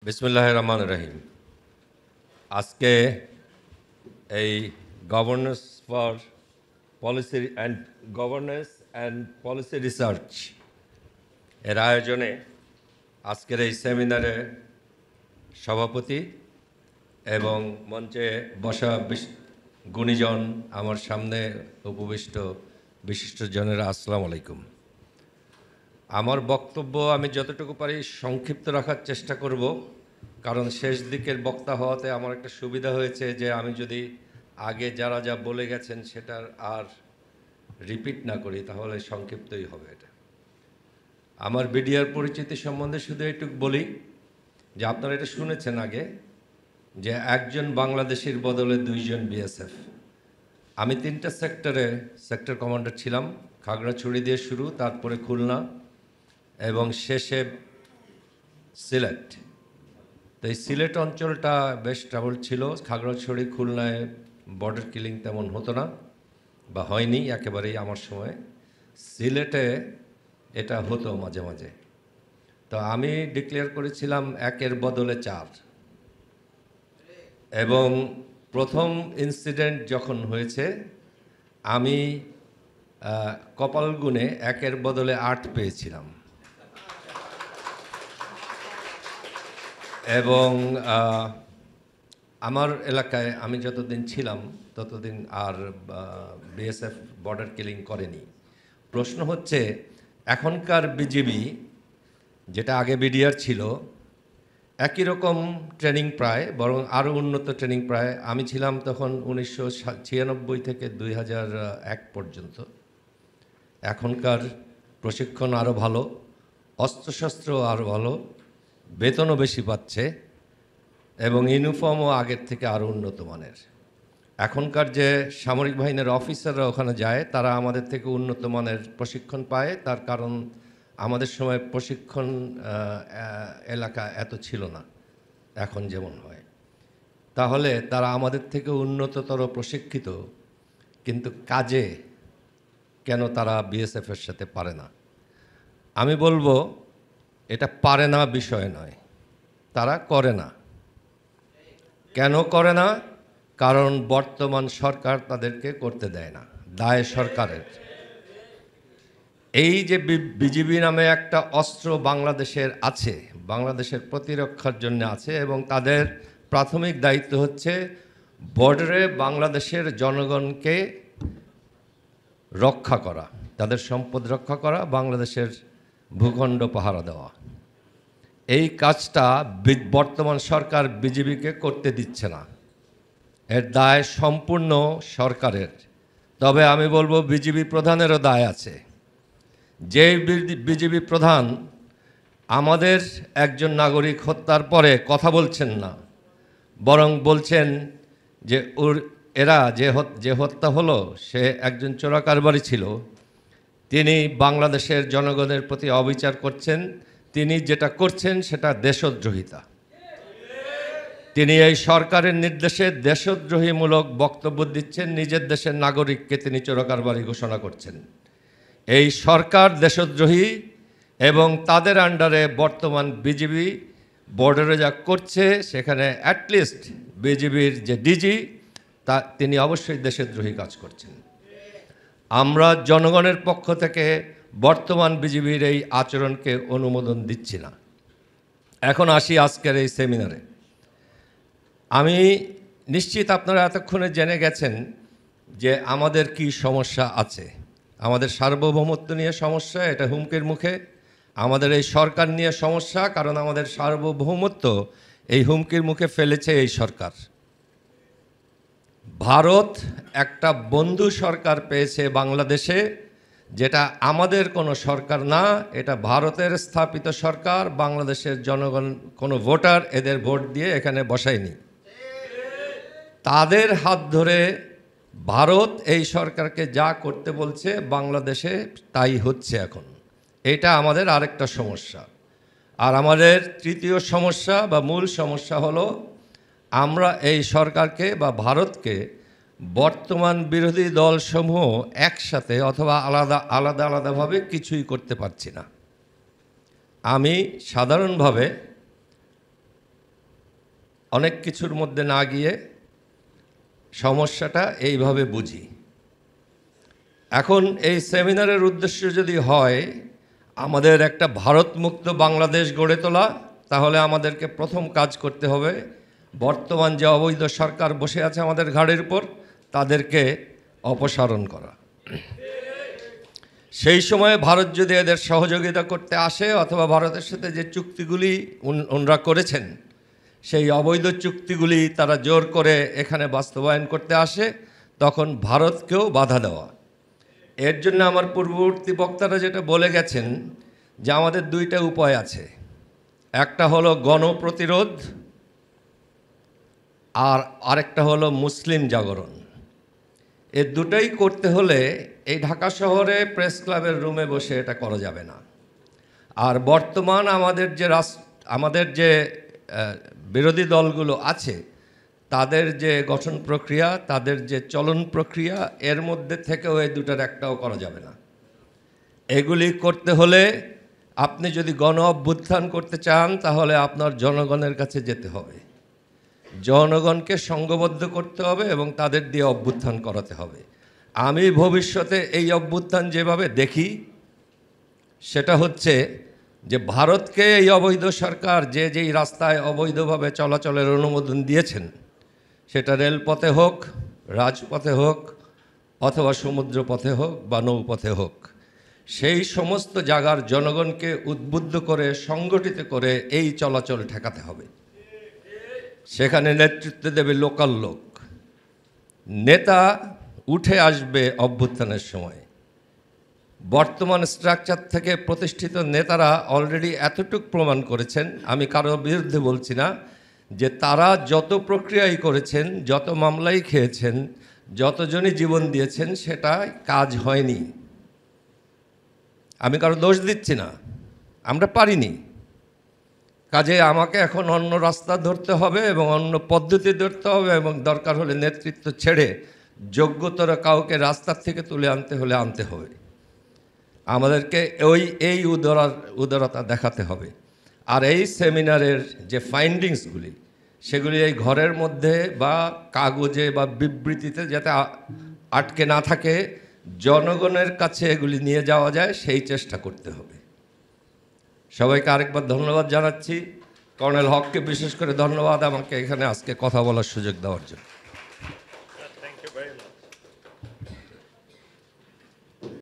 বিসমিল্লাহির রহমানির রহিম। আজকে এই governance for policy and policy research এর আয়োজনে আজকের এই সেমিনারে সভাপতি এবং মঞ্চে বসা গুণীজন, আমার সামনে উপবিষ্ট বিশিষ্টজনেরা, আসসালামু আলাইকুম। আমার বক্তব্য আমি যতটুকু পারি সংক্ষিপ্ত রাখার চেষ্টা করব, কারণ শেষ দিকের বক্তা হওয়াতে আমার একটা সুবিধা হয়েছে যে আমি যদি আগে যারা যা বলে গেছেন সেটার আর রিপিট না করি তাহলে সংক্ষিপ্তই হবে। এটা আমার বিডিআর পরিচিতি সম্বন্ধে শুধু এইটুকু বলি যে আপনারা এটা শুনেছেন আগে যে একজন বাংলাদেশের বদলে দুইজন বিএসএফ। আমি 3টা সেক্টর কমান্ডার ছিলাম। খাগড়াছড়ি দিয়ে শুরু, তারপরে খুলনা এবং শেষে সিলেট। তো এই সিলেট অঞ্চলটা বেশ ট্রাভেল ছিল। খাগড়াছড়ি খুলনায় বর্ডার কিলিং তেমন হতো না বা হয়নি একেবারেই আমার সময়। সিলেটে এটা হতো মাঝে মাঝে। তো আমি ডিক্লেয়ার করেছিলাম 1-এর বদলে 4, এবং প্রথম ইনসিডেন্ট যখন হয়েছে আমি কপাল গুণে 1-এর বদলে 8 পেয়েছিলাম। এবং আমার এলাকায় আমি যতদিন ছিলাম ততদিন আর বিএসএফ বর্ডার কিলিং করেনি। প্রশ্ন হচ্ছে এখনকার বিজিবি, যেটা আগে বিডিআর ছিল, একই রকম ট্রেনিং প্রায়, বরং আরও উন্নত ট্রেনিং প্রায়। আমি ছিলাম তখন 1996 থেকে 2001 পর্যন্ত। এখনকার প্রশিক্ষণ আরও ভালো, অস্ত্রশস্ত্র আরও ভালো, বেতনও বেশি পাচ্ছে এবং ইউনিফর্মও আগের থেকে আরও উন্নত মানের। এখনকার যে সামরিক বাহিনীর অফিসাররা ওখানে যায় তারা আমাদের থেকে উন্নত মানের প্রশিক্ষণ পায়। তার কারণ আমাদের সময় প্রশিক্ষণ এলাকা এত ছিল না এখন যেমন হয়। তাহলে তারা আমাদের থেকে উন্নততর প্রশিক্ষিত, কিন্তু কাজে কেন তারা বিএসএফের সাথে পারে না? আমি বলবো এটা পারে না বিষয় নয়, তারা করে না। কেন করে না? কারণ বর্তমান সরকার তাদেরকে করতে দেয় না, দায় সরকারের। এই যে বিজিবি নামে একটা অস্ত্র বাংলাদেশের আছে, বাংলাদেশের প্রতিরক্ষার জন্য আছে, এবং তাদের প্রাথমিক দায়িত্ব হচ্ছে বর্ডারে বাংলাদেশের জনগণকে রক্ষা করা, তাদের সম্পদ রক্ষা করা, বাংলাদেশের ভূখণ্ড পাহারা দেওয়া। এই কাজটা বর্তমান সরকার বিজিবিকে করতে দিচ্ছে না। এর দায় সম্পূর্ণ সরকারের। তবে আমি বলবো বিজিবি প্রধানেরও দায় আছে। যে বিজিবি প্রধান আমাদের একজন নাগরিক হত্যার পরে কথা বলছেন না, বরং বলছেন যে এরা যে হত্যা হলো সে একজন চোরাকারবারি ছিল, তিনি বাংলাদেশের জনগণের প্রতি অবিচার করছেন, তিনি যেটা করছেন সেটা দেশদ্রোহিতা। তিনি এই সরকারের নির্দেশে দেশদ্রোহীমূলক বক্তব্য দিচ্ছেন, নিজের দেশের নাগরিককে তিনি চোরাকারবারি ঘোষণা করছেন। এই সরকার দেশদ্রোহী, এবং তাদের আন্ডারে বর্তমান বিজিবি বর্ডারে যা করছে সেখানে অ্যাটলিস্ট বিজিবির যে ডিজি তিনি অবশ্যই দেশদ্রোহী কাজ করছেন। আমরা জনগণের পক্ষ থেকে বর্তমান বিজিবির এই আচরণকে অনুমোদন দিচ্ছি না। এখন আসি আজকের এই সেমিনারে। আমি নিশ্চিত আপনারা এতক্ষণে জেনে গেছেন যে আমাদের কি সমস্যা আছে। আমাদের সার্বভৌমত্ব নিয়ে সমস্যা, এটা হুমকির মুখে। আমাদের এই সরকার নিয়ে সমস্যা, কারণ আমাদের সার্বভৌমত্ব এই হুমকির মুখে ফেলেছে এই সরকার। ভারত একটা বন্ধু সরকার পেয়েছে বাংলাদেশে, যেটা আমাদের কোনো সরকার না, এটা ভারতের স্থাপিত সরকার। বাংলাদেশের জনগণ কোনো ভোটার এদের ভোট দিয়ে এখানে বসায়নি। তাদের হাত ধরে ভারত এই সরকারকে যা করতে বলছে বাংলাদেশে তাই হচ্ছে এখন। এটা আমাদের আরেকটা সমস্যা। আর আমাদের তৃতীয় সমস্যা বা মূল সমস্যা হলো আমরা এই সরকারকে বা ভারতকে বর্তমান বিরোধী দলসমূহ একসাথে অথবা আলাদাভাবে কিছুই করতে পারছি না। আমি সাধারণভাবে অনেক কিছুর মধ্যে না গিয়ে সমস্যাটা এইভাবে বুঝি। এখন এই সেমিনারের উদ্দেশ্য যদি হয় আমাদের একটা ভারতমুক্ত বাংলাদেশ গড়ে তোলা, তাহলে আমাদেরকে প্রথম কাজ করতে হবে বর্তমান যে অবৈধ সরকার বসে আছে আমাদের ঘাড়ের উপর তাদেরকে অপসারণ করা। সেই সময়ে ভারত যদি এদের সহযোগিতা করতে আসে অথবা ভারতের সাথে যে চুক্তিগুলি ওনারা করেছেন সেই অবৈধ চুক্তিগুলি তারা জোর করে এখানে বাস্তবায়ন করতে আসে, তখন ভারতকেও বাধা দেওয়া। এর জন্য আমার পূর্ববর্তী বক্তারা যেটা বলে গেছেন যে আমাদের দুইটা উপায় আছে, একটা হলো গণপ্রতিরোধ আর আরেকটা হলো মুসলিম জাগরণ। এ দুটাই করতে হলে এই ঢাকা শহরে প্রেস ক্লাবের রুমে বসে এটা করা যাবে না। আর বর্তমান আমাদের যে বিরোধী দলগুলো আছে তাদের যে গঠন প্রক্রিয়া, তাদের যে চলন প্রক্রিয়া, এর মধ্যে থেকেও এই দুটার একটাও করা যাবে না। এগুলি করতে হলে আপনি যদি গণ অভ্যুত্থান করতে চান তাহলে আপনার জনগণের কাছে যেতে হবে, জনগণকে সংঘবদ্ধ করতে হবে এবং তাদের দিয়ে অভ্যুত্থান করাতে হবে। আমি ভবিষ্যতে এই অভ্যুত্থান যেভাবে দেখি সেটা হচ্ছে যে ভারতকে এই অবৈধ সরকার যেই রাস্তায় অবৈধভাবে চলাচলের অনুমোদন দিয়েছেন, সেটা রেলপথে হোক, রাজপথে হোক, অথবা সমুদ্রপথে হোক বা নৌপথে হোক, সেই সমস্ত জায়গার জনগণকে উদ্বুদ্ধ করে সংগঠিত করে এই চলাচল ঠেকাতে হবে। সেখানে নেতৃত্ব দেবে লোকাল লোক, নেতা উঠে আসবে অভ্যুত্থানের সময়। বর্তমান স্ট্রাকচার থেকে প্রতিষ্ঠিত নেতারা অলরেডি এতটুকু প্রমাণ করেছেন, আমি কারো বিরুদ্ধে বলছি না, যে তারা যত প্রক্রিয়াই করেছেন, যত মামলাই খেয়েছেন, যতজনই জীবন দিয়েছেন, সেটা কাজ হয়নি। আমি কারো দোষ দিচ্ছি না, আমরা পারিনি। কাজে আমাকে এখন অন্য রাস্তা ধরতে হবে এবং অন্য পদ্ধতি ধরতে হবে এবং দরকার হলে নেতৃত্ব ছেড়ে যোগ্যতর কাউকে রাস্তার থেকে তুলে আনতে হলে আনতে হবে। আমাদেরকে এই উদারতা দেখাতে হবে। আর এই সেমিনারের যে ফাইন্ডিংসগুলি, সেগুলি এই ঘরের মধ্যে বা কাগজে বা বিবৃতিতে যাতে আটকে না থাকে, জনগণের কাছে এগুলি নিয়ে যাওয়া যায় সেই চেষ্টা করতে হবে। সবাইকে আরেকবার ধন্যবাদ জানাচ্ছি। কর্নেল হককে বিশেষ করে ধন্যবাদ আমাকে এখানে আজকে কথা বলার সুযোগ দেওয়ার জন্য।